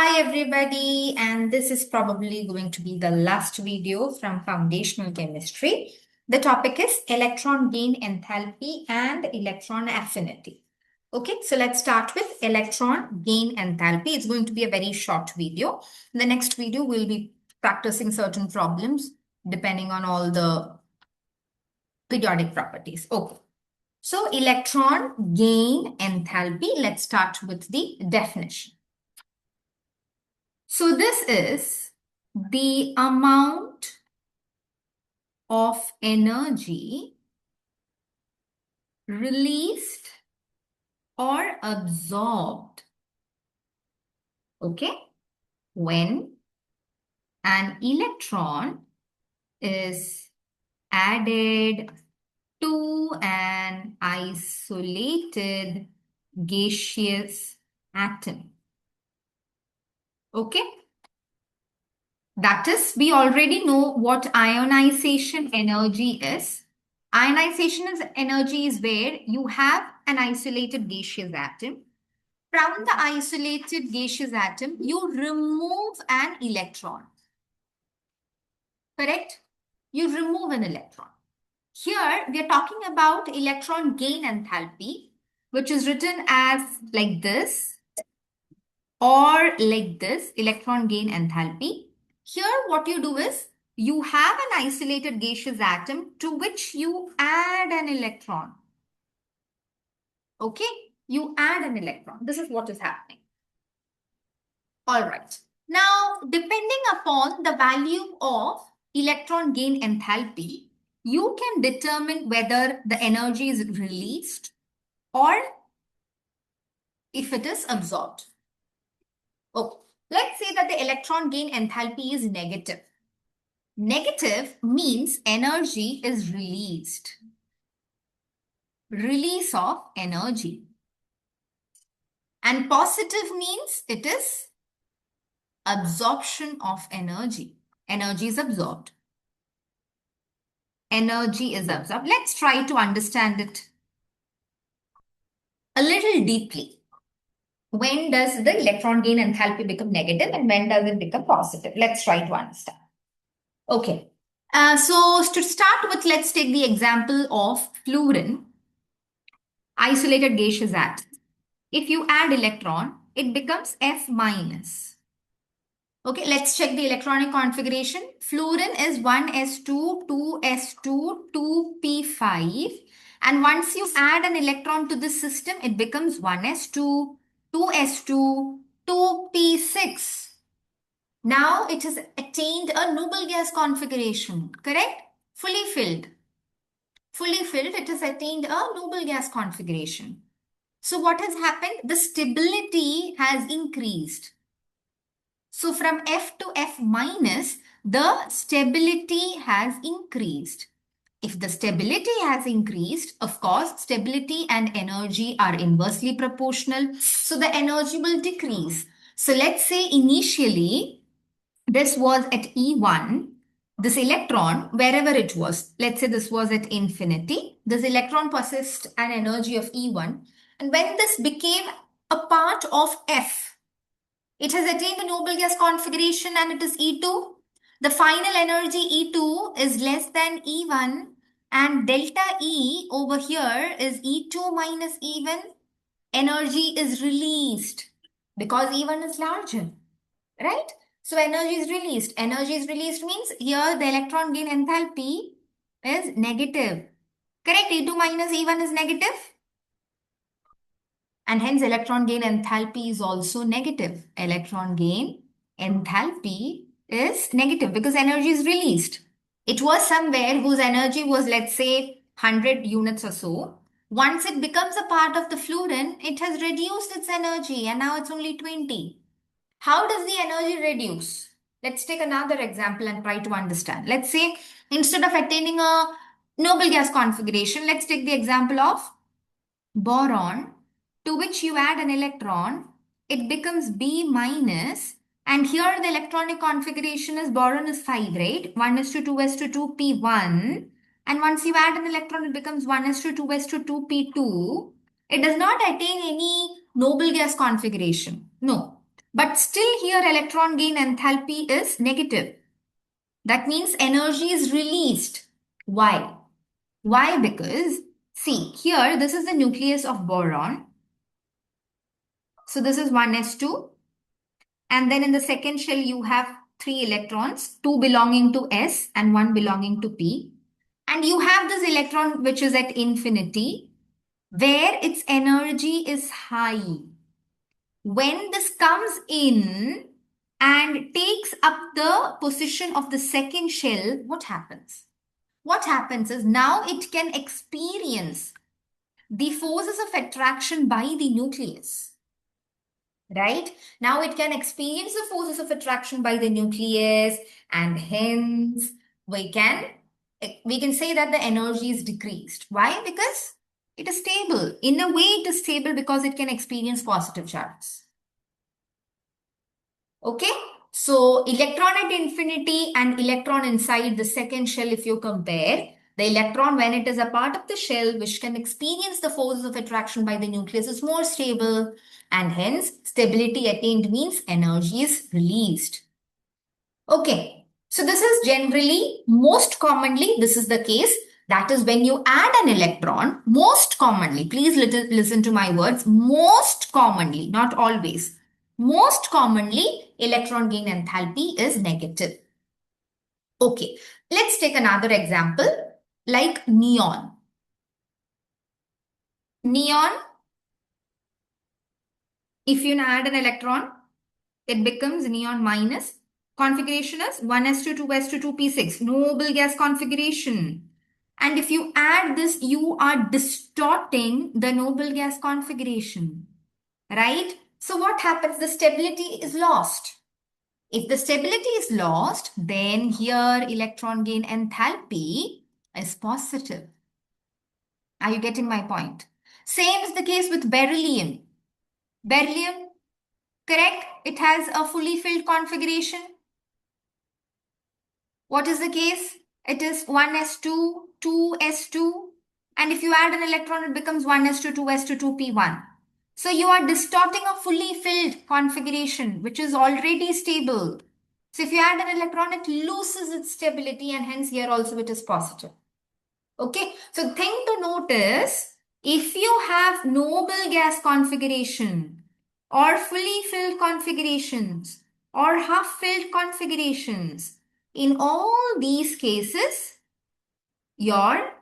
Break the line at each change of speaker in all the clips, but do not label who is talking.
Hi everybody, and this is probably going to be the last video from foundational chemistry. The topic is electron gain enthalpy and electron affinity. Okay, so let's start with electron gain enthalpy. It's going to be a very short video. In the next video, we'll be practicing certain problems depending on all the periodic properties. Okay, so electron gain enthalpy, let's start with the definition. So this is the amount of energy released or absorbed, okay, when an electron is added to an isolated gaseous atom. Okay? That is, we already know what ionization energy is. Ionization energy is where you have an isolated gaseous atom. From the isolated gaseous atom, you remove an electron. Correct? You remove an electron. Here, we are talking about electron gain enthalpy, which is written as like this or like this, electron gain enthalpy. Here, what you do is you have an isolated gaseous atom to which you add an electron. Okay, you add an electron. This is what is happening. All right. Now, depending upon the value of electron gain enthalpy, you can determine whether the energy is released or if it is absorbed. Okay, let's say that the electron gain enthalpy is negative. Negative means energy is released. Release of energy. And positive means it is absorption of energy. Energy is absorbed. Energy is absorbed. Let's try to understand it a little deeply. When does the electron gain enthalpy become negative and when does it become positive? Let's try to understand. Okay. So to start with, let's take the example of fluorine, isolated gaseous atom. If you add electron, it becomes F minus. Okay, let's check the electronic configuration. Fluorine is 1s2, 2s2, 2p5. And once you add an electron to this system, it becomes 1s2, 2s2, 2p6. Now it has attained a noble gas configuration, correct? Fully filled. Fully filled, it has attained a noble gas configuration. So what has happened? The stability has increased. So from F to F minus, the stability has increased. If the stability has increased, of course, stability and energy are inversely proportional. So the energy will decrease. So let's say initially, this was at E1, this electron, wherever it was, let's say this was at infinity, this electron possessed an energy of E1. And when this became a part of F, it has attained the noble gas configuration and it is E2. The final energy E2 is less than E1 and delta E over here is E2 minus E1. Energy is released because E1 is larger, right? So energy is released. Energy is released means here the electron gain enthalpy is negative. Correct? E2 minus E1 is negative. And hence electron gain enthalpy is also negative. Electron gain enthalpy is negative because energy is released. It was somewhere whose energy was, let's say, 100 units or so. Once it becomes a part of the fluorine, it has reduced its energy and now it's only 20. How does the energy reduce? Let's take another example and try to understand. Let's say instead of attaining a noble gas configuration, let's take the example of boron, to which you add an electron, it becomes B minus. And here the electronic configuration is boron is 5, right? 1s to 2s to 2p1. And once you add an electron, it becomes 1s to 2s to 2p2. It does not attain any noble gas configuration. No. But still here electron gain enthalpy is negative. That means energy is released. Why? Why? Because see here this is the nucleus of boron. So this is 1s2, and then in the second shell you have 3 electrons, 2 belonging to S and 1 belonging to P. And you have this electron which is at infinity where its energy is high. When this comes in and takes up the position of the second shell, what happens? What happens is now it can experience the forces of attraction by the nucleus. Right? Now it can experience the forces of attraction by the nucleus, and hence we can say that the energy is decreased. Why? Because it is stable. In a way, it is stable because it can experience positive charges. Okay? So electron at infinity and electron inside the second shell, if you compare, the electron when it is a part of the shell which can experience the forces of attraction by the nucleus is more stable, and hence stability attained means energy is released. Okay, so this is generally, most commonly, this is the case. That is when you add an electron, most commonly, please listen to my words, most commonly, not always. Most commonly, electron gain enthalpy is negative. Okay, let's take another example like neon. Neon, if you add an electron, it becomes neon minus. Configuration is 1s2, 2s2, 2p6, noble gas configuration. And if you add this, you are distorting the noble gas configuration, right? So what happens? The stability is lost. If the stability is lost, then here electron gain enthalpy is positive. Are you getting my point? Same is the case with beryllium. Beryllium, correct? It has a fully filled configuration. What is the case? It is 1s2, 2s2. And if you add an electron, it becomes 1s2, 2s2, 2p1. So you are distorting a fully filled configuration, which is already stable. So if you add an electron, it loses its stability, and hence here also it is positive. Okay, so thing to notice, if you have noble gas configuration or fully filled configurations or half filled configurations, in all these cases, your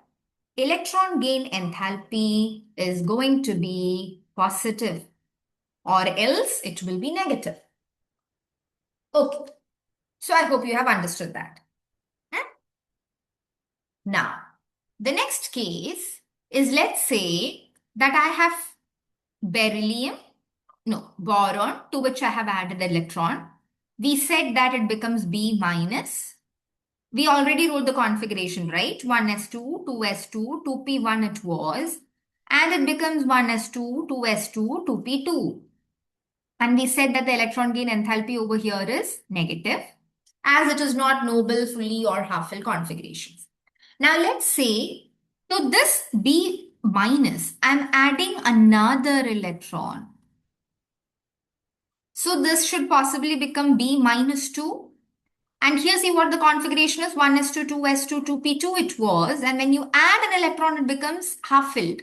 electron gain enthalpy is going to be positive, or else it will be negative. Okay, so I hope you have understood that. Huh? Now, the next case is, let's say that I have beryllium, no, boron, to which I have added electron. We said that it becomes B minus. We already wrote the configuration, right? 1s2, 2s2, 2p1 it was. And it becomes 1s2, 2s2, 2p2. And we said that the electron gain enthalpy over here is negative, as it is not noble, fully, or half-fill configurations. Now let's say to this B minus, I'm adding another electron. So this should possibly become B minus 2. And here see what the configuration is, 1s2, 2s2, 2p2 it was. And when you add an electron, it becomes half filled.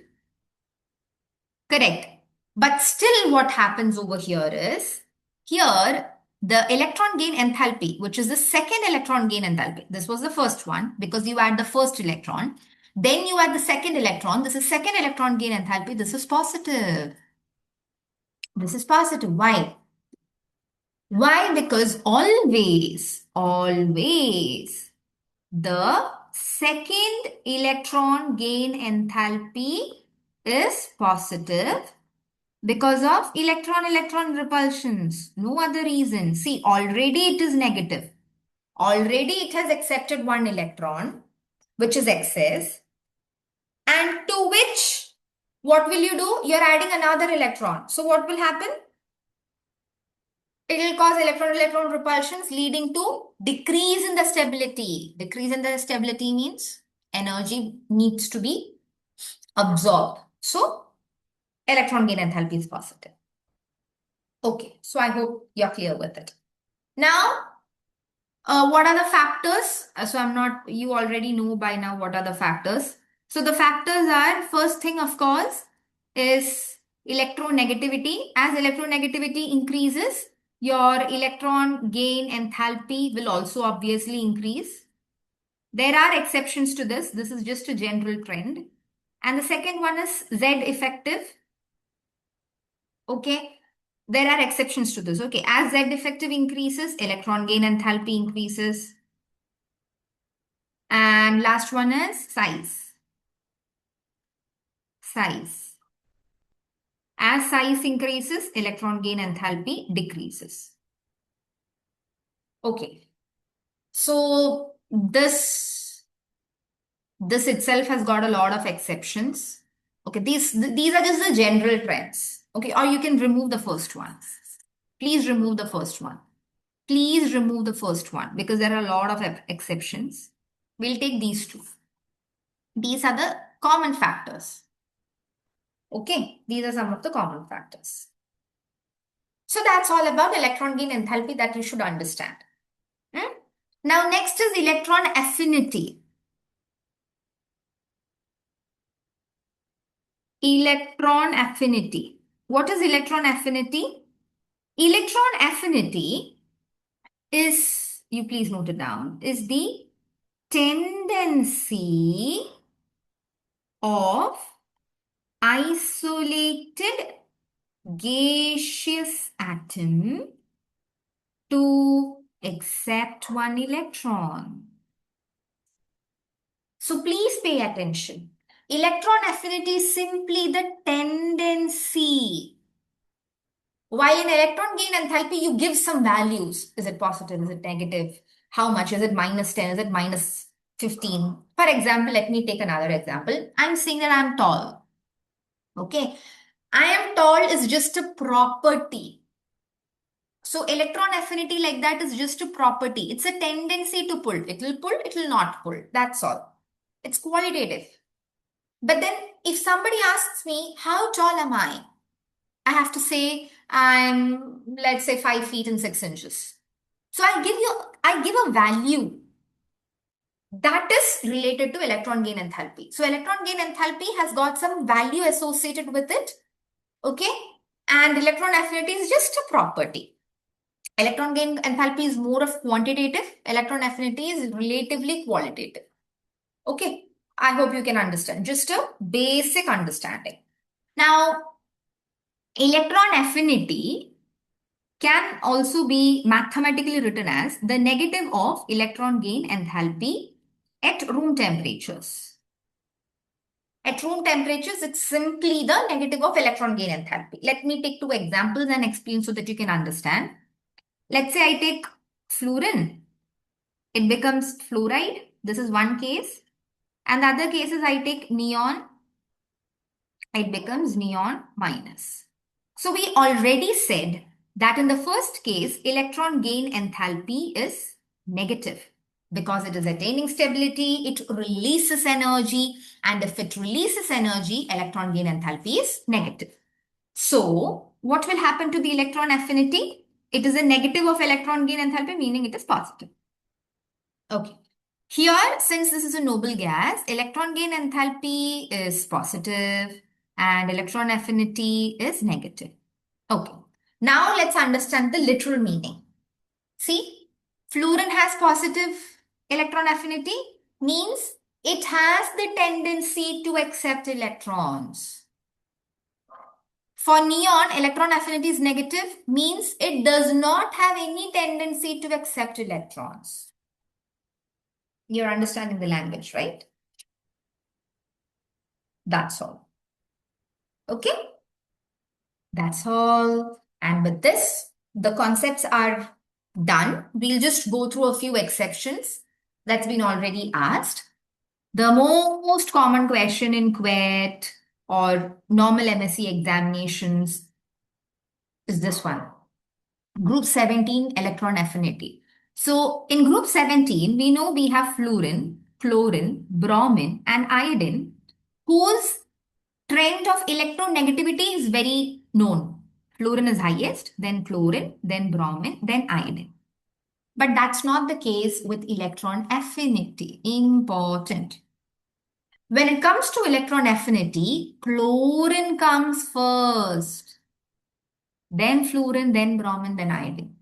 Correct. But still what happens over here is, here the electron gain enthalpy, which is the second electron gain enthalpy. This was the first one because you add the first electron. Then you add the second electron. This is second electron gain enthalpy. This is positive. This is positive. Why? Why? Because always, the second electron gain enthalpy is positive because of electron-electron repulsions. No other reason. See, already it is negative. Already it has accepted one electron, which is excess. And to which, what will you do? You're adding another electron. So what will happen? It will cause electron-electron repulsions leading to decrease in the stability. Decrease in the stability means energy needs to be absorbed. So electron gain enthalpy is positive. Okay, so I hope you're clear with it. Now, what are the factors? So I'm not, you already know by now what are the factors. So the factors are, first thing, of course, is electronegativity. As electronegativity increases, your electron gain enthalpy will also obviously increase. There are exceptions to this. This is just a general trend. And the second one is Z effective. Okay. There are exceptions to this. Okay. As Z effective increases, electron gain enthalpy increases. And last one is size. Size. As size increases, electron gain enthalpy decreases. Okay. So this itself has got a lot of exceptions. Okay, these are just the general trends. Okay, or you can remove the first one. Please remove the first one. Please remove the first one because there are a lot of exceptions. We'll take these two. These are the common factors. Okay, these are some of the common factors. So that's all about electron gain enthalpy that you should understand. Hmm? Now, next is electron affinity. Electron affinity. What is electron affinity? Electron affinity is, you please note it down, is the tendency of isolated gaseous atom to accept one electron. So please pay attention. Electron affinity is simply the tendency. While in electron gain enthalpy, you give some values. Is it positive? Is it negative? How much? Is it minus 10? Is it minus 15? For example, let me take another example. I'm saying that I'm tall. Okay. I am tall is just a property. So electron affinity like that is just a property. It's a tendency to pull. It will not pull. That's all. It's qualitative. But then if somebody asks me, how tall am I? I have to say I'm, let's say, 5 feet and 6 inches. So I give a value that is related to electron gain enthalpy. So electron gain enthalpy has got some value associated with it. Okay. And electron affinity is just a property. Electron gain enthalpy is more of quantitative. Electron affinity is relatively qualitative. Okay. I hope you can understand. Just a basic understanding. Now, electron affinity can also be mathematically written as the negative of electron gain enthalpy at room temperatures. At room temperatures, it's simply the negative of electron gain enthalpy. Let me take two examples and explain so that you can understand. Let's say I take fluorine. It becomes fluoride. This is one case. And the other case is I take neon. It becomes neon minus. So we already said that in the first case, electron gain enthalpy is negative because it is attaining stability, it releases energy, and if it releases energy, electron gain enthalpy is negative. So what will happen to the electron affinity? It is a negative of electron gain enthalpy, meaning it is positive. Okay. Here, since this is a noble gas, electron gain enthalpy is positive and electron affinity is negative. Okay. Now let's understand the literal meaning. See, fluorine has positive electron affinity, means it has the tendency to accept electrons. For neon, electron affinity is negative, means it does not have any tendency to accept electrons. You're understanding the language, right? That's all. Okay? That's all. And with this, the concepts are done. We'll just go through a few exceptions that's been already asked. The most common question in CUET or normal MSc examinations is this one. Group 17, electron affinity. So in group 17, we know we have fluorine, chlorine, bromine, and iodine, whose trend of electronegativity is very known. Fluorine is highest, then chlorine, then bromine, then iodine. But that's not the case with electron affinity. Important. When it comes to electron affinity, chlorine comes first, then fluorine, then bromine, then iodine.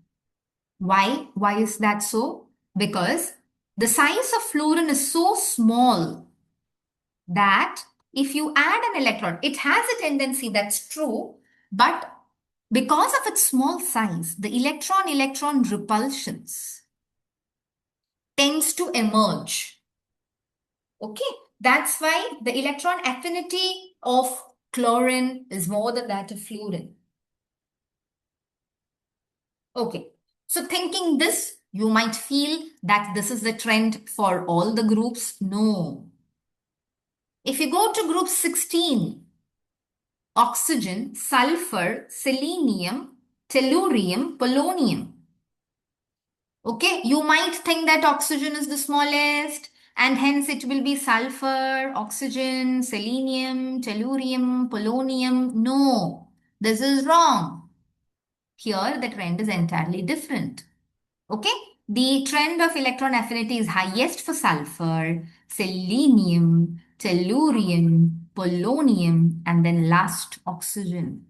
Why? Why is that so? Because the size of fluorine is so small that if you add an electron, it has a tendency, that's true, but because of its small size, the electron-electron repulsions tends to emerge. Okay, that's why the electron affinity of chlorine is more than that of fluorine. Okay, so thinking this, you might feel that this is the trend for all the groups. No. If you go to group 16, oxygen, sulfur, selenium, tellurium, polonium. Okay, you might think that oxygen is the smallest and hence it will be sulfur, oxygen, selenium, tellurium, polonium. No, this is wrong. Here the trend is entirely different. Okay, the trend of electron affinity is highest for sulfur, selenium, tellurium, polonium, and then last oxygen.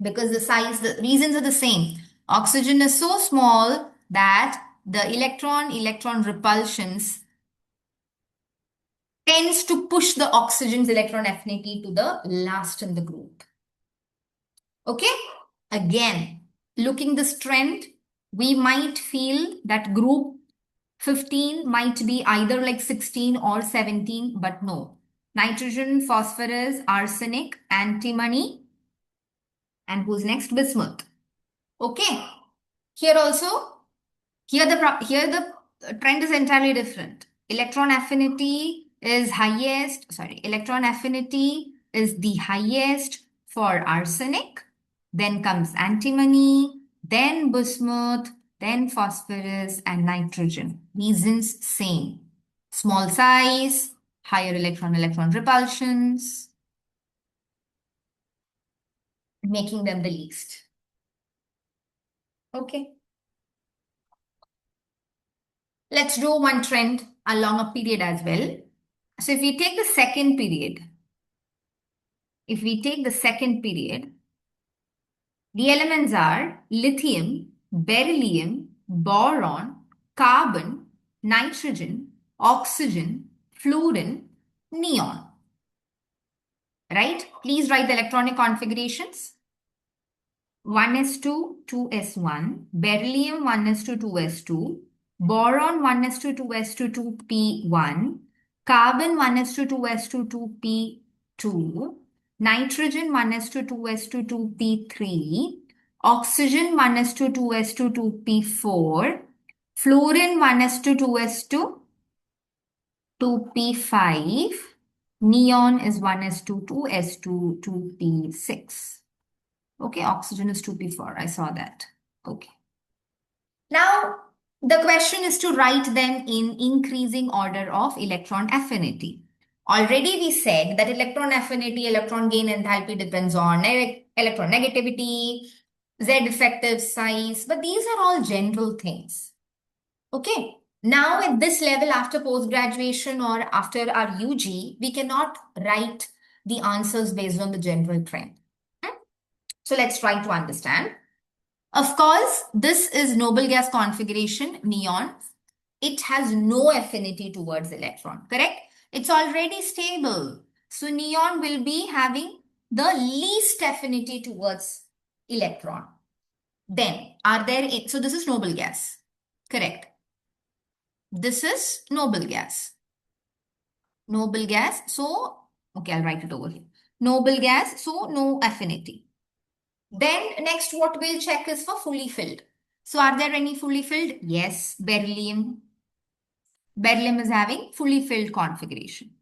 Because the reasons are the same. Oxygen is so small that the electron repulsions tends to push the oxygen's electron affinity to the last in the group. Okay, again, looking this trend, we might feel that group 15 might be either like 16 or 17, but no. Nitrogen, phosphorus, arsenic, antimony, and who's next? Bismuth. Okay. Here also, here the trend is entirely different. Electron affinity is electron affinity is the highest for arsenic, then comes antimony, then bismuth, then phosphorus and nitrogen. Reasons same. Small size, higher electron repulsions, making them the least. Okay. Let's do one trend along a period as well. So if we take the second period, the elements are lithium, beryllium, boron, carbon, nitrogen, oxygen, fluorine, neon. Right? Please write the electronic configurations. 1s2, 2s1, beryllium 1s2, 2s2, boron 1s2, 2s2, 2p1, carbon 1s2, 2s2, 2p2, nitrogen 1s2, 2s2, 2p3, oxygen 1s2, 2s2, 2p4, fluorine 1s2, 2s2, 2p5, neon is 1s2, 2s2, 2p6. Okay, oxygen is 2p4. I saw that. Okay. Now, the question is to write them in increasing order of electron affinity. Already we said that electron affinity, electron gain enthalpy depends on electron negativity, Z effective size, but these are all general things. Okay. Now at this level after post-graduation or after our UG, we cannot write the answers based on the general trend. So let's try to understand. Of course, this is noble gas configuration, neon. It has no affinity towards electron, correct? It's already stable. So neon will be having the least affinity towards electron. Then, so this is noble gas, correct? This is noble gas. Noble gas, so, okay, I'll write it over here. Noble gas, so no affinity. Then next what we'll check is for fully filled. So are there any fully filled? Yes, beryllium. Beryllium is having fully filled configuration.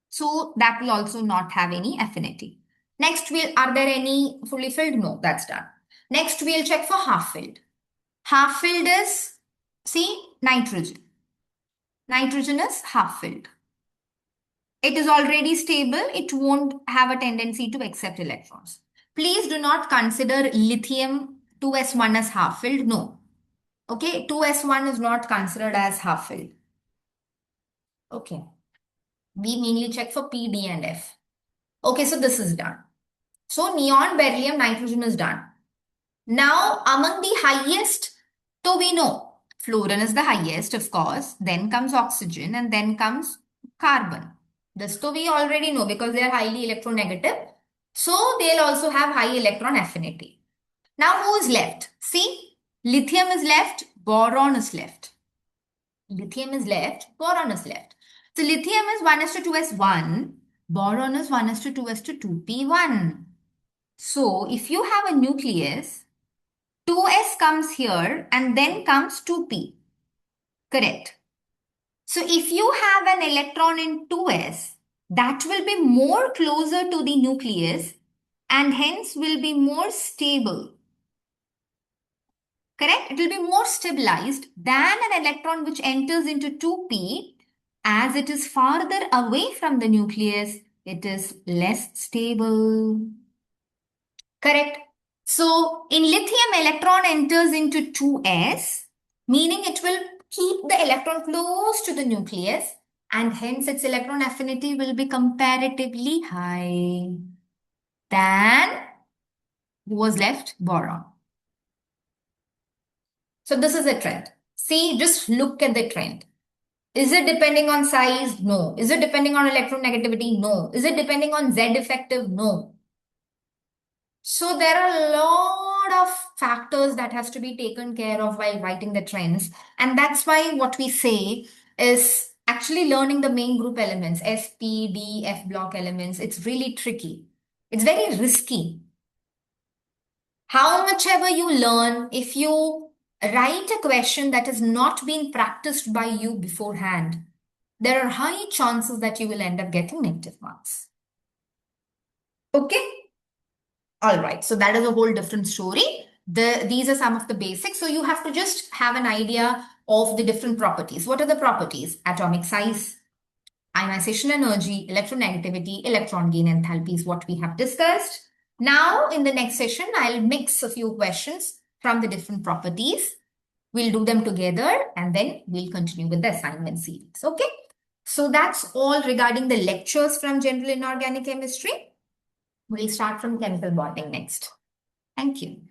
So that will also not have any affinity. Next, are there any fully filled? No, that's done. Next, we'll check for half filled. Half filled is, see, nitrogen. Nitrogen is half filled. It is already stable. It won't have a tendency to accept electrons. Please do not consider lithium 2s1 as half filled. No. Okay, 2s1 is not considered as half filled. Okay. We mainly check for P, D, and F. Okay, so this is done. So neon, beryllium, nitrogen is done. Now, among the highest, so we know fluorine is the highest, of course. Then comes oxygen and then comes carbon. This so we already know because they are highly electronegative. So they'll also have high electron affinity. Now, who is left? See, lithium is left, boron is left. Lithium is left, boron is left. So lithium is 1:2s1, boron is 1:2s2p1. So if you have a nucleus, 2s comes here and then comes 2p. Correct. So if you have an electron in 2s, that will be more closer to the nucleus and hence will be more stable. Correct? It will be more stabilized than an electron which enters into 2p. As it is farther away from the nucleus, it is less stable. Correct? So in lithium, electron enters into 2s, meaning it will keep the electron close to the nucleus and hence its electron affinity will be comparatively high than who was left? Boron. So this is a trend. See, just look at the trend. Is it depending on size? No. Is it depending on electronegativity? No. Is it depending on Z effective? No. So there are a lot of factors that has to be taken care of while writing the trends. And that's why what we say is actually learning the main group elements, S, P, D, F block elements. It's really tricky. It's very risky. How much ever you learn, if you write a question that has not been practiced by you beforehand, there are high chances that you will end up getting negative marks. Okay? All right. So that is a whole different story. These are some of the basics. So you have to just have an idea of the different properties. What are the properties? Atomic size, ionization energy, electronegativity, electron gain enthalpy is what we have discussed. Now, in the next session, I'll mix a few questions from the different properties. We'll do them together and then we'll continue with the assignment series. Okay. So that's all regarding the lectures from General Inorganic Chemistry. We'll start from chemical bonding next. Thank you.